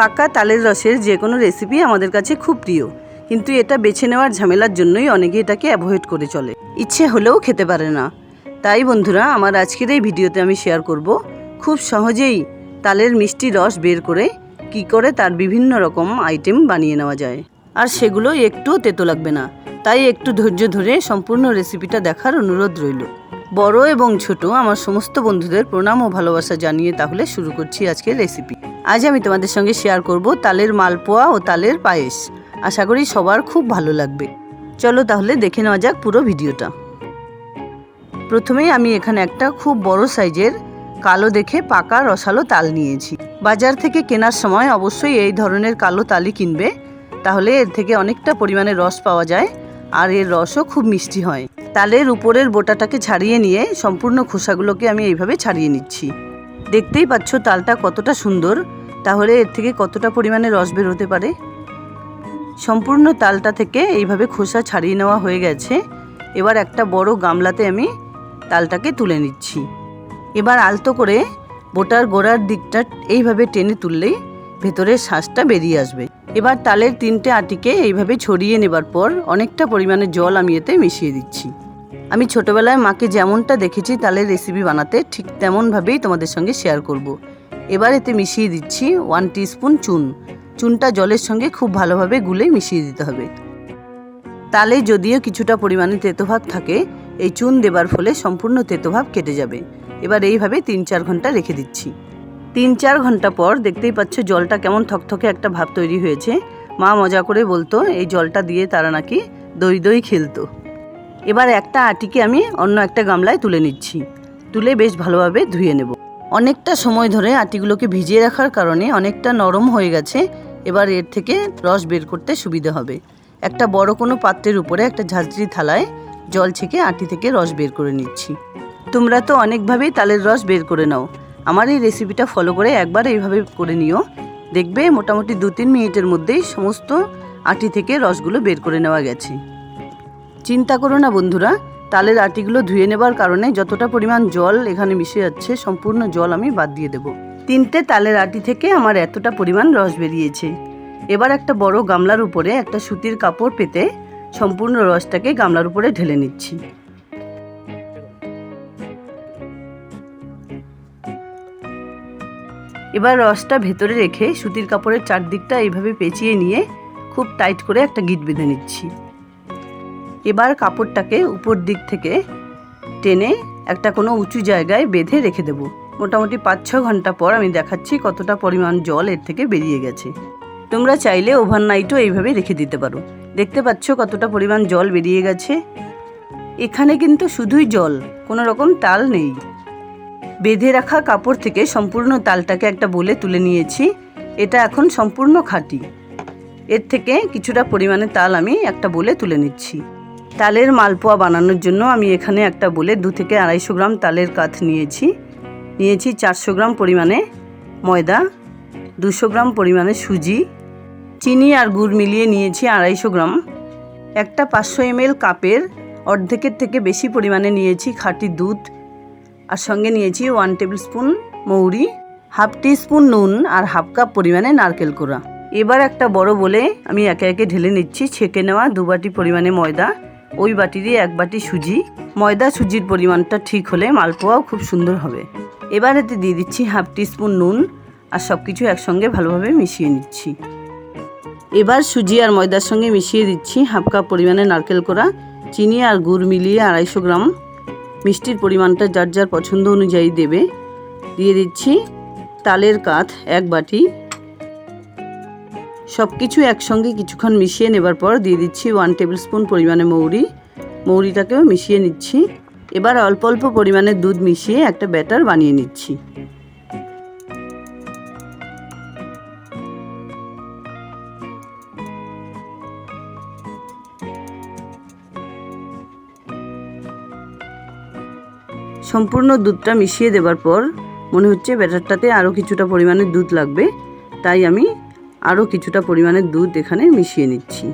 পাকা তালের রসের যে কোনো রেসিপি আমাদের কাছে খুব প্রিয়, কিন্তু এটা বেছে নেওয়ার ঝামেলার জন্যই অনেকে এটাকে অ্যাভয়েড করে চলে, ইচ্ছে হলেও খেতে পারে না। তাই বন্ধুরা, আমার আজকের এই ভিডিওতে আমি শেয়ার করব খুব সহজেই তালের মিষ্টি রস বের করে কি করে তার বিভিন্ন রকম আইটেম বানিয়ে নেওয়া যায়, আর সেগুলো একটুও তেতো লাগবে না। তাই একটু ধৈর্য ধরে সম্পূর্ণ রেসিপিটা দেখার অনুরোধ রইল। বড় এবং ছোট আমার সমস্ত বন্ধুদের প্রণাম ও ভালোবাসা জানিয়ে তাহলে শুরু করছি আজকের রেসিপি। আজ আমি তোমাদের সঙ্গে শেয়ার করব তালের মালপোয়া ও তালের পায়েস। আশা করি সবার খুব ভালো লাগবে। চলো তাহলে দেখে নেওয়া যাক পুরো ভিডিওটা। প্রথমেই আমি এখানে একটা খুব বড় সাইজের কালো দেখে পাকা রসালো তাল নিয়েছি। বাজার থেকে কেনার সময় অবশ্যই এই ধরনের কালো তালই কিনবে, তাহলে এর থেকে অনেকটা পরিমাণে রস পাওয়া যায় আর এর রসও খুব মিষ্টি হয়। তালের উপরের বোটাটাকে ছাড়িয়ে নিয়ে সম্পূর্ণ খোসাগুলোকে আমি এইভাবে ছাড়িয়ে নিচ্ছি। দেখতেই পাচ্ছ তালটা কতটা সুন্দর, তাহলে এর থেকে কতটা পরিমাণে রস বের হতে পারে। সম্পূর্ণ তালটা থেকে এইভাবে খোসা ছাড়িয়ে নেওয়া হয়ে গেছে। এবার একটা বড় গামলাতে আমি তালটাকে তুলে নিচ্ছি। এবার আলতো করে বোটার গোড়ার দিকটা এইভাবে টেনে তুললেই ভেতরের শাঁসটা বেরিয়ে আসবে। এবার তালের 3টে আটিকে এইভাবে ছড়িয়ে নেবার পর অনেকটা পরিমাণে জল আমি এতে মিশিয়ে দিচ্ছি। আমি ছোটোবেলায় মাকে যেমনটা দেখেছি তালের রেসিপি বানাতে, ঠিক তেমনভাবেই তোমাদের সঙ্গে শেয়ার করব। এবার এতে মিশিয়ে দিচ্ছি 1 টিস্পুন চুন। চুনটা জলের সঙ্গে খুব ভালোভাবে গুলে মিশিয়ে দিতে হবে। তালে যদিও কিছুটা পরিমাণে তেতোভাব থাকে, এই চুন দেবার ফলে সম্পূর্ণ তেতোভাব কেটে যাবে। এবার এইভাবে 3-4 ঘন্টা রেখে দিচ্ছি। 3-4 ঘন্টা পর দেখতেই পাচ্ছ জলটা কেমন থকথকে একটা ভাব তৈরি হয়েছে। মা মজা করে বলতো এই জলটা দিয়ে তারা নাকি দই দই খেলতো। এবার একটা আটিকে আমি অন্য একটা গামলায় তুলে নিচ্ছি। তুলে বেশ ভালোভাবে ধুয়ে নেব। অনেকটা সময় ধরে আটিগুলোকে ভিজিয়ে রাখার কারণে অনেকটা নরম হয়ে গেছে। এবার এর থেকে রস বের করতে সুবিধা হবে। একটা বড় কোনো পাত্রের উপরে একটা ঝাঁঝরি থালায় জল ছেঁকে আটি থেকে রস বের করে নিচ্ছি। তোমরা তো অনেকভাবেই তালের রস বের করে নাও, আমার এই রেসিপিটা ফলো করে একবার এইভাবে করে নিও। দেখবে মোটামুটি 2-3 মিনিটের মধ্যেই সমস্ত আটি থেকে রসগুলো বের করে নেওয়া গেছে। চিন্তা করো না বন্ধুরা, তালের আটিগুলো ধুয়ে নেবার কারণে যতটা পরিমাণ জল এখানে মিশে যাচ্ছে সম্পূর্ণ জল আমি বাদ দিয়ে দেব। 3টে তালের আটি থেকে আমার এতটা পরিমাণ রস বেরিয়েছে। এবার একটা বড় গামলার উপরে একটা সুতির কাপড় পেতে সম্পূর্ণ রসটাকে গামলার উপরে ঢেলে নিচ্ছি। এবার রসটা ভেতরে রেখে সুতির কাপড়ের চারদিকটা এইভাবে পেঁচিয়ে নিয়ে খুব টাইট করে একটা গিঁট বেঁধে নিচ্ছি। এবার কাপড়টাকে উপর দিক থেকে টেনে একটা কোনো উঁচু জায়গায় বেঁধে রেখে দেব। মোটামুটি 5-6 ঘন্টা পর আমি দেখাচ্ছি কতটা পরিমাণ জল এর থেকে বেরিয়ে গেছে। তোমরা চাইলে ওভারনাইটও এইভাবে রেখে দিতে পারো। দেখতে পাচ্ছ কতটা পরিমাণ জল বেরিয়ে গেছে। এখানে কিন্তু শুধুই জল, কোনো রকম তাল নেই। বেঁধে রাখা কাপড় থেকে সম্পূর্ণ তালটাকে একটা বোলে তুলে নিয়েছি। এটা এখন সম্পূর্ণ খাঁটি। এর থেকে কিছুটা পরিমাণে তাল আমি একটা বোলে তুলে নিচ্ছি। তালের মালপোয়া বানানোর জন্য আমি এখানে একটা বোলে 2 থেকে 250 গ্রাম তালের কাঠ নিয়েছি। 400 গ্রাম পরিমাণে ময়দা, 200 গ্রাম পরিমাণে সুজি, চিনি আর গুড় মিলিয়ে নিয়েছি 250 গ্রাম। একটা 500 ml কাপের অর্ধেকের থেকে বেশি পরিমাণে নিয়েছি খাঁটি দুধ, আর সঙ্গে নিয়েছি 1 টেবিল স্পুন মৌরি, 1/2 টিস্পুন নুন আর 1/2 কাপ পরিমাণে নারকেল কোড়া। এবার একটা বড় বলে আমি একে একে ঢেলে নিচ্ছি ছেঁকে নেওয়া 2 বাটি পরিমাণে ময়দা, ওই বাটিরই 1 বাটি সুজি। ময়দা সুজির পরিমাণটা ঠিক হলে মালপোয়াও খুব সুন্দর হবে। এবার এতে দিয়ে দিচ্ছি 1/2 টিস্পুন নুন আর সব কিছু একসঙ্গে ভালোভাবে মিশিয়ে নিচ্ছি। এবার সুজি আর ময়দার সঙ্গে মিশিয়ে দিচ্ছি 1/2 কাপ পরিমাণে নারকেল কোড়া, চিনি আর গুড় মিলিয়ে 250 গ্রাম। মিষ্টির পরিমাণটা যার যার পছন্দ অনুযায়ী দেবে। দিয়ে দিচ্ছি তালের কাঠ 1 বাটি। সব কিছু একসঙ্গে কিছুক্ষণ মিশিয়ে নেবার পর দিয়ে দিচ্ছি 1 টেবিল স্পুন পরিমাণে মৌরিটাকেও মিশিয়ে নিচ্ছি। এবার অল্প অল্প পরিমাণে দুধ মিশিয়ে একটা ব্যাটার বানিয়ে নিচ্ছি। সম্পূর্ণ দুধটা মিশিয়ে দেবার পর মনে হচ্ছে ব্যাটারটাতে আরও কিছুটা পরিমাণে দুধ লাগবে, তাই আমি আরও কিছুটা পরিমাণে দুধ এখানে মিশিয়ে নিচ্ছি।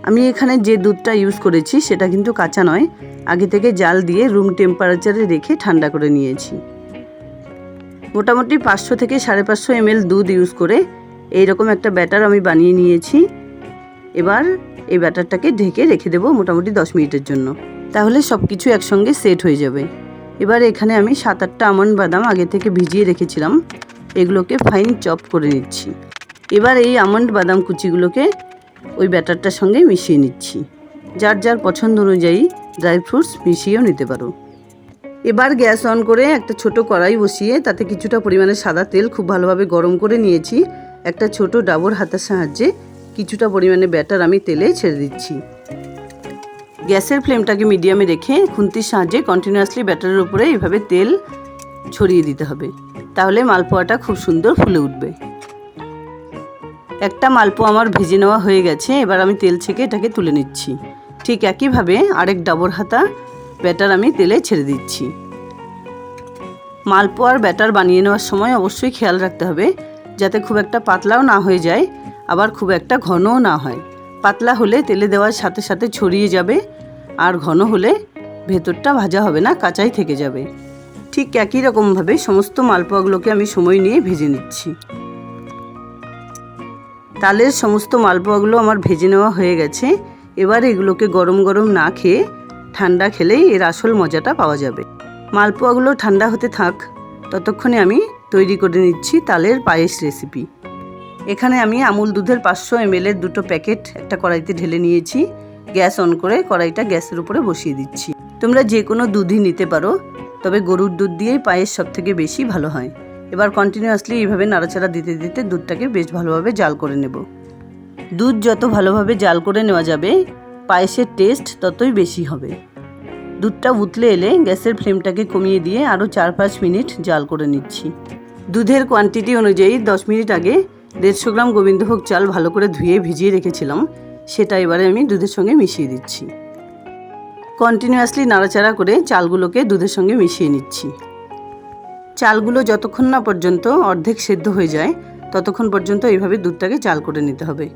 আমি এখানে যে দুধটা ইউজ করেছি সেটা কিন্তু কাঁচা নয়, আগে থেকে জাল দিয়ে রুম টেম্পারেচারে রেখে ঠান্ডা করে নিয়েছি। মোটামুটি 500 থেকে 550 ml দুধ ইউজ করে এইরকম একটা ব্যাটার আমি বানিয়ে নিয়েছি। এবার এই ব্যাটারটাকে ঢেকে রেখে দেবো মোটামুটি 10 মিনিটের জন্য, তাহলে সব কিছু একসঙ্গে সেট হয়ে যাবে। এবার এখানে আমি 7-8টা আমন্ড বাদাম আগে থেকে ভিজিয়ে রেখেছিলাম, এগুলোকে ফাইন চপ করে নিচ্ছি। এবার এই আমন্ড বাদাম কুচিগুলোকে ওই ব্যাটারটার সঙ্গে মিশিয়ে নিচ্ছি। যার যার পছন্দ অনুযায়ী ড্রাই ফ্রুটস মিশিয়েও নিতে পারো। এবার গ্যাস অন করে একটা ছোট কড়াই বসিয়ে তাতে কিছুটা পরিমাণে সাদা তেল খুব ভালোভাবে গরম করে নিয়েছি। একটা ছোট ডাবর হাতের সাহায্যে কিছুটা পরিমাণে ব্যাটার আমি তেলে ছেড়ে দিচ্ছি। গ্যাসের ফ্লেমটাকে মিডিয়ামে রেখে খুন্তির সাহায্যে কন্টিনিউয়াসলি ব্যাটারের উপরে এইভাবে তেল ছড়িয়ে দিতে হবে, তাহলে মালপোয়াটা খুব সুন্দর ফুলে উঠবে। একটা মালপোয়া আমার ভেজে নেওয়া হয়ে গেছে, এবার আমি তেল ছেঁকে এটাকে তুলে নিচ্ছি। ঠিক একইভাবে আরেক ডাবর হাতা ব্যাটার আমি তেলে ছেড়ে দিচ্ছি। মালপোয়ার ব্যাটার বানিয়ে নেওয়ার সময় অবশ্যই খেয়াল রাখতে হবে যাতে খুব একটা পাতলাও না হয়ে যায়, আবার খুব একটা ঘনও না হয়। পাতলা হলে তেলে দেওয়ার সাথে সাথে ছড়িয়ে যাবে, আর ঘন হলে ভেতরটা ভাজা হবে না, কাঁচাই থেকে যাবে। ঠিক একই রকমভাবে সমস্ত মালপোয়াগুলোকে আমি সময় নিয়ে ভেজে নিচ্ছি। তালের সমস্ত মালপোয়াগুলো আমার ভেজে নেওয়া হয়ে গেছে। এবার এগুলোকে গরম গরম না খেয়ে ঠান্ডা খেলেই এর আসল মজাটা পাওয়া যাবে। মালপোয়াগুলো ঠান্ডা হতে থাক, ততক্ষণে আমি তৈরি করে নিচ্ছি তালের পায়েস রেসিপি। এখানে আমি আমুল দুধের 500 ml এর 2টো প্যাকেট একটা কড়াইতে ঢেলে নিয়েছি। গ্যাস অন করে কড়াইটা গ্যাসের উপরে বসিয়ে দিচ্ছি। তোমরা যে কোনো দুধই নিতে পারো, তবে গরুর দুধ দিয়েই পায়েস সব থেকে বেশি ভালো হয়। এবার কন্টিনিউয়াসলি এইভাবে নাড়াচাড়া দিতে দিতে দুধটাকে বেশ ভালোভাবে জাল করে নেব। দুধ যত ভালোভাবে জাল করে নেওয়া যাবে পায়েসের টেস্ট ততই বেশি হবে। দুধটা উতলে এলে গ্যাসের ফ্লেমটাকে কমিয়ে দিয়ে আরও 4-5 মিনিট জাল করে নিচ্ছি। দুধের কোয়ান্টিটি অনুযায়ী 10 মিনিট আগে 150 গ্রাম গোবিন্দভোগ চাল ভালো করে ধুয়ে ভিজিয়ে রেখেছিলাম, সেটা এবারে আমি দুধের সঙ্গে মিশিয়ে দিচ্ছি। কন্টিনিউয়াসলি নাড়াচাড়া করে চালগুলোকে দুধের সঙ্গে মিশিয়ে নিচ্ছি। চালগুলো যতক্ষণ না পর্যন্ত অর্ধেক সেদ্ধ হয়ে যায় ততক্ষণ পর্যন্ত এইভাবে দুধটাকে জাল করে নিতে হবে।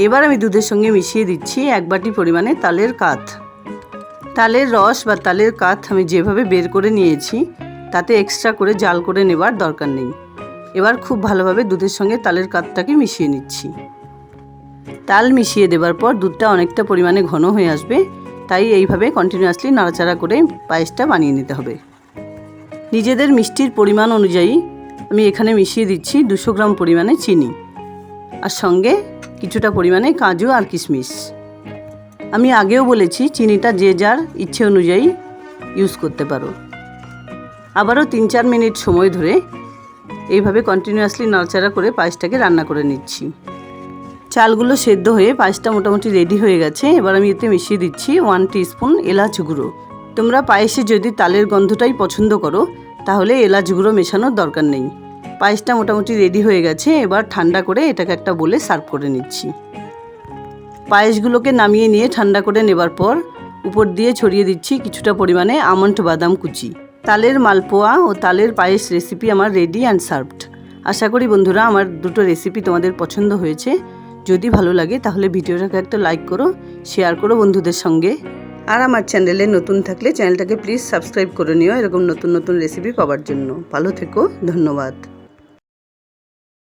এবার আমি দুধের সঙ্গে মিশিয়ে দিচ্ছি 1 বাটি পরিমাণে তালের কাথ। তালের রস বা তালের কাথ আমি যেভাবে বের করে নিয়েছি তাতে এক্সট্রা করে জাল করে নেবার দরকার নেই। এবার খুব ভালোভাবে দুধের সঙ্গে তালের কাথটাকে মিশিয়ে নিচ্ছি। তাল মিশিয়ে দেবার পর দুধটা অনেকটা পরিমাণে ঘন হয়ে আসবে, তাই এইভাবে কন্টিনিউয়াসলি নাড়াচাড়া করে পায়েসটা বানিয়ে নিতে হবে। নিজেদের মিষ্টির পরিমাণ অনুযায়ী আমি এখানে মিশিয়ে দিচ্ছি 200 গ্রাম পরিমাণে চিনি, আর সঙ্গে কিছুটা পরিমাণে কাজু আর কিশমিশ। আমি আগেও বলেছি চিনিটা যে যার ইচ্ছে অনুযায়ী ইউজ করতে পারো। আবারও 3-4 মিনিট সময় ধরে এইভাবে কন্টিনিউয়াসলি নাড়াচাড়া করে পায়েসটাকে রান্না করে নিচ্ছি। চালগুলো সেদ্ধ হয়ে পায়েসটা মোটামুটি রেডি হয়ে গেছে। এবার আমি এতে মিশিয়ে দিচ্ছি 1 টিস্পুন এলাচ গুঁড়ো। তোমরা পায়েসে যদি তালের গন্ধটাই পছন্দ করো তাহলে এলাচ গুঁড়ো মেশানোর দরকার নেই। পায়েসটা মোটামুটি রেডি হয়ে গেছে। এবার ঠান্ডা করে এটাকে একটা বলে সার্ভ করে নিচ্ছি। পায়েসগুলোকে নামিয়ে নিয়ে ঠান্ডা করে নেবার পর উপর দিয়ে ছড়িয়ে দিচ্ছি কিছুটা পরিমাণে আমন্ড বাদাম কুচি। তালের মালপোয়া ও তালের পায়েস রেসিপি আমার রেডি অ্যান্ড সার্ভড। আশা করি বন্ধুরা আমার দুটো রেসিপি তোমাদের পছন্দ হয়েছে। যদি ভালো লাগে তাহলে ভিডিওটাকে একটা লাইক করো, শেয়ার করো বন্ধুদের সঙ্গে। আর আমার চ্যানেলে নতুন থাকলে চ্যানেলটাকে প্লিজ সাবস্ক্রাইব করে নিও এরকম নতুন নতুন রেসিপি পাওয়ার জন্য। ভালো থেকো, ধন্যবাদ।